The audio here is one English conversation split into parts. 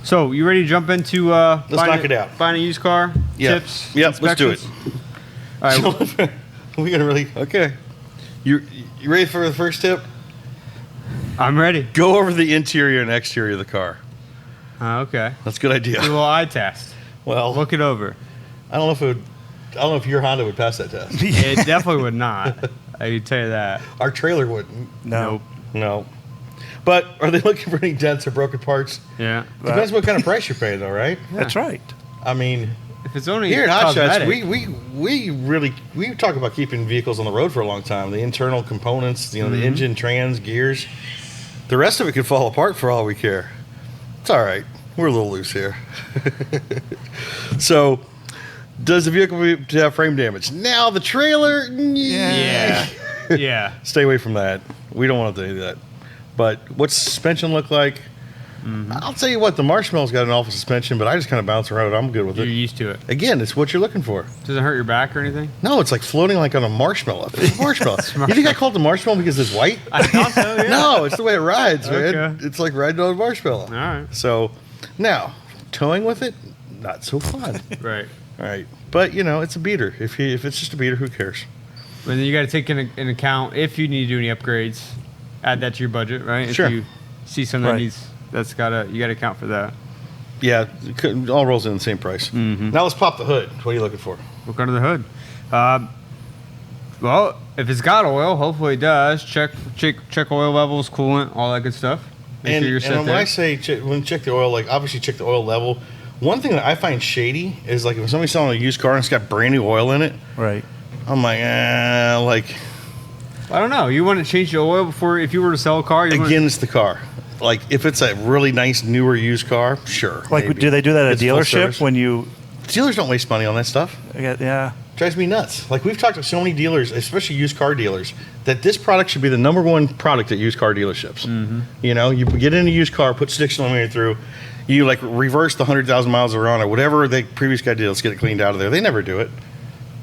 So, you ready to jump into Let's knock it out. Buying a used car? Yeah. Tips? Yep, let's do inspections? All right. We gotta really okay. You ready for the first tip? I'm ready. Go over the interior and exterior of the car. Okay. That's a good idea. Do a little eye test. Well, Look it over. I don't know if your Honda would pass that test. It definitely would not. I can tell you that. Our trailer wouldn't. Nope. No. But are they looking for any dents or broken parts? Yeah. Depends what kind of price you're paying, though, right? That's right. I mean, If it's only here at Hot Shots, cosmetic, we talk about keeping vehicles on the road for a long time. The internal components, the engine, trans, gears. The rest of it could fall apart for all we care. It's all right. We're a little loose here. So, does the vehicle have frame damage? Now the trailer, Yeah. Yeah. stay away from that. We don't want to do that. But what's suspension look like? I'll tell you what, the Marshmallow's got an awful suspension, but I just kind of bounce around. I'm good with You're it. used to it. Again, it's what you're looking for. Does it hurt your back or anything? No, it's like floating like on a marshmallow. It's a marshmallow. You think I called it the marshmallow because it's white? I thought so, yeah. No, it's the way it rides, man. Okay. It's like riding on a marshmallow. All right. So, now, towing with it, not so fun. Right. All right. But, it's a beater. If it's just a beater, who cares? And then you got to take in account if you need to do any upgrades, add that to your budget, right? Sure. If you see something that Right. needs, you got to account for that. Yeah, it all rolls in the same price. Now let's pop the hood. What are you looking for? Look under the hood. Well, if it's got oil, hopefully it does. Check oil levels, coolant, all that good stuff. Make sure you're set when there. I say check the oil, like obviously check the oil level. One thing that I find shady is like if somebody's selling a used car and it's got brand new oil in it, Right. I'm like, I don't know. You want to change the oil before, if you were to sell a car? against the car. Like if it's a really nice newer used car, sure. Like, maybe. do they do that at It's a full dealership service. when you? Dealers don't waste money on that stuff. Yeah. Drives me nuts. Like we've talked to so many dealers, especially used car dealers, that this product should be the number one product at used car dealerships. You get in a used car, put stick cylinder through, you like reverse the 100,000 miles they're on or whatever the previous guy did. Let's get it cleaned out of there. They never do it.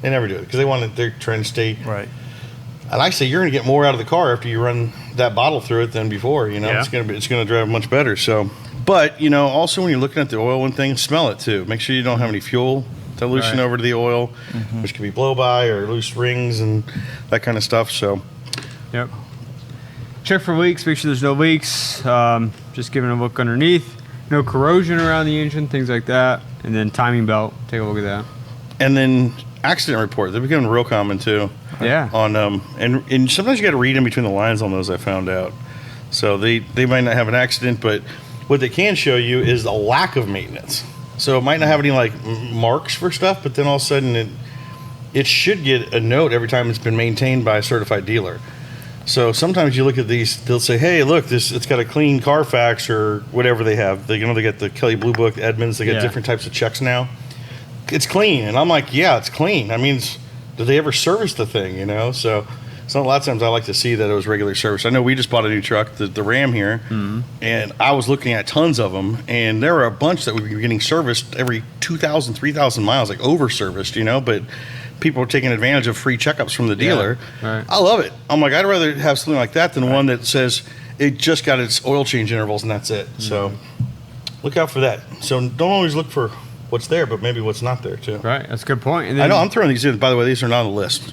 Because they want their trend state. Right. And I say you're going to get more out of the car after you run that bottle through it than before. Yeah. It's going to drive much better. So, but also when you're looking at the oil and things, smell it too. Make sure you don't have any fuel dilution Right. over to the oil, which could be blow by or loose rings and that kind of stuff. So, Yep. Check for leaks. Make sure there's no leaks. Just giving a look underneath. No corrosion around the engine, things like that. And then timing belt. Take a look at that. and then accident report. They're becoming real common too. Yeah. On and sometimes you got to read in between the lines on those. I found out. So they might not have an accident, but what they can show you is a lack of maintenance. So it might not have any like marks for stuff, but then all of a sudden it should get a note every time it's been maintained by a certified dealer. So sometimes you look at these, they'll say, "Hey, look, it's got a clean Carfax or whatever they have." They get the Kelley Blue Book, Edmunds. They get Yeah. different types of checks now. It's clean, and I'm like, "Yeah, it's clean." I mean, did they ever service the thing? So a lot of times I like to see that it was regular service. I know we just bought a new truck, the Ram here, and I was looking at tons of them, and there were a bunch that would be getting serviced every 2,000, 3,000 miles, like over-serviced, but people are taking advantage of free checkups from the dealer. right. I love it. I'm like, I'd rather have something like that than one that says it just got its oil change intervals and that's it. So look out for that. So don't always look for what's there, but maybe what's not there too. Right. That's a good point. And then, I know, I'm throwing these in. By the way, these are not on the list.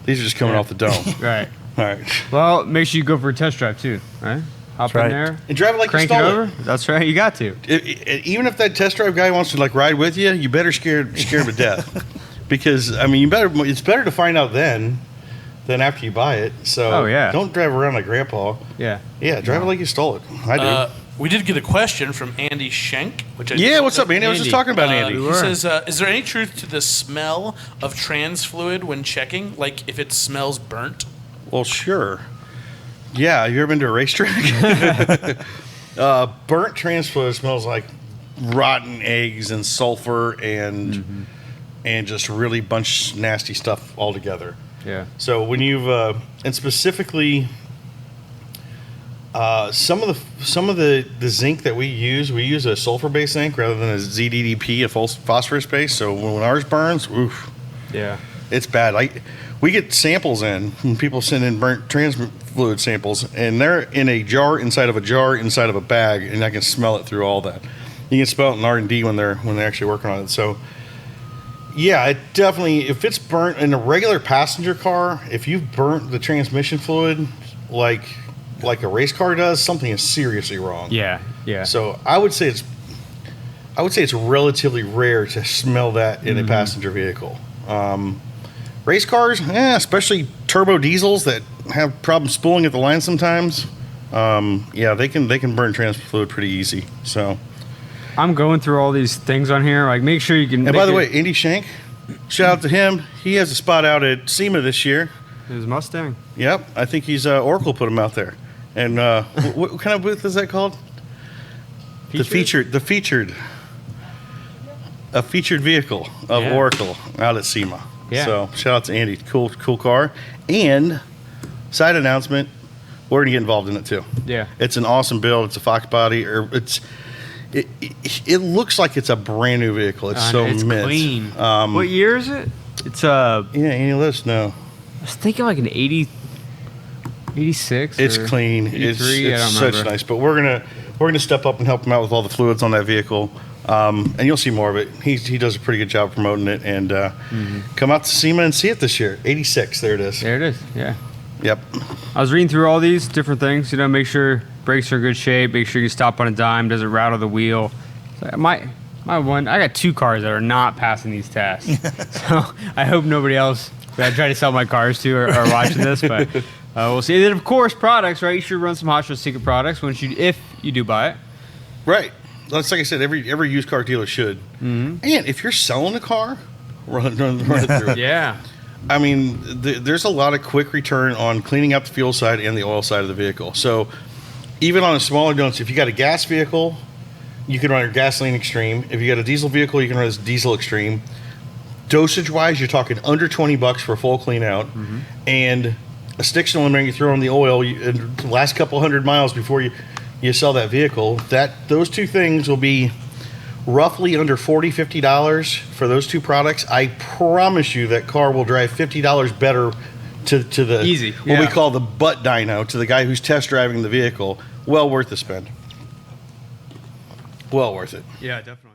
These are just coming Yeah. off the dome. Right. All right. Well, make sure you go for a test drive too. Right. Hop That's right. in there. And drive it like Crank you it stole over. That's right. You got to. Even if that test drive guy wants to like ride with you, you better scare him to death. Because I mean, it's better to find out then than after you buy it. So Oh, yeah. don't drive around like Grandpa. Yeah. Yeah, drive it like you stole it. I do. We did get a question from Andy Schenk, which I Yeah, what's up, Andy? I was just Andy. talking about Andy. He says, "Is there any truth to the smell of trans fluid when checking? Like if it smells burnt?" Well, sure. Yeah, you ever been to a racetrack? Burnt trans fluid smells like rotten eggs and sulfur and just really bunch nasty stuff all together. Yeah. So when you've and specifically some of the zinc that we use a sulfur-based zinc rather than a ZDDP, a phosphorus base. So when ours burns, oof, Yeah. it's bad. We get samples in, and people send in burnt trans fluid samples, and they're in a jar inside of a bag, and I can smell it through all that. You can spell it in R&D when they're actually working on it. So, yeah, it definitely, if it's burnt in a regular passenger car, if you've burnt the transmission fluid like a race car does, something is seriously wrong. Yeah, yeah. So I would say it's relatively rare to smell that in a passenger vehicle. Race cars, especially turbo diesels that have problems spooling at the line sometimes. They can burn transfer fluid pretty easy. So, I'm going through all these things on here. Like, make sure you can. and by the way, Andy Shank, shout out to him. He has a spot out at SEMA this year. his Mustang. Yep, I think he's Oracle put him out there. And what kind of booth is that called? A featured vehicle of Yeah. Oracle out at SEMA. Yeah. So shout out to Andy. Cool car. And side announcement, we're gonna get involved in it too. Yeah. It's an awesome build. It's a Fox body, or it looks like it's a brand new vehicle. It's so it's mint. clean. What year is it? It's Yeah, Andy, let us know. I was thinking like an 86. It's or clean. 83, It's I don't such remember. nice. But we're gonna step up and help him out with all the fluids on that vehicle. And you'll see more of it. He does a pretty good job promoting it. And come out to SEMA and see it this year. 86. There it is. There it is. Yeah. Yep. I was reading through all these different things. Make sure brakes are in good shape. Make sure you stop on a dime. Doesn't rattle the wheel. So my one. I got 2 cars that are not passing these tests. So I hope nobody else that I try to sell my cars to are watching this. But we'll see. And then of course products. Right. You should run some Hot Shots Secret products if you do buy it. Right. That's like I said. Every used car dealer should. Mm-hmm. And if you're selling a car, run it through it. Yeah. I mean, there's a lot of quick return on cleaning up the fuel side and the oil side of the vehicle. So even on a smaller dose, if you got a gas vehicle, you can run your gasoline extreme. If you got a diesel vehicle, you can run this diesel extreme. Dosage wise, you're talking under $20 for a full clean out, and a stick eliminator you throw on the oil. The last couple 100 miles before you sell that vehicle, those two things will be roughly under $40-$50 for those 2 products. I promise you that car will drive $50 better to the Easy, what we yeah. call the butt dyno, to the guy who's test driving the vehicle. Well worth the spend. Well worth it. Yeah, definitely.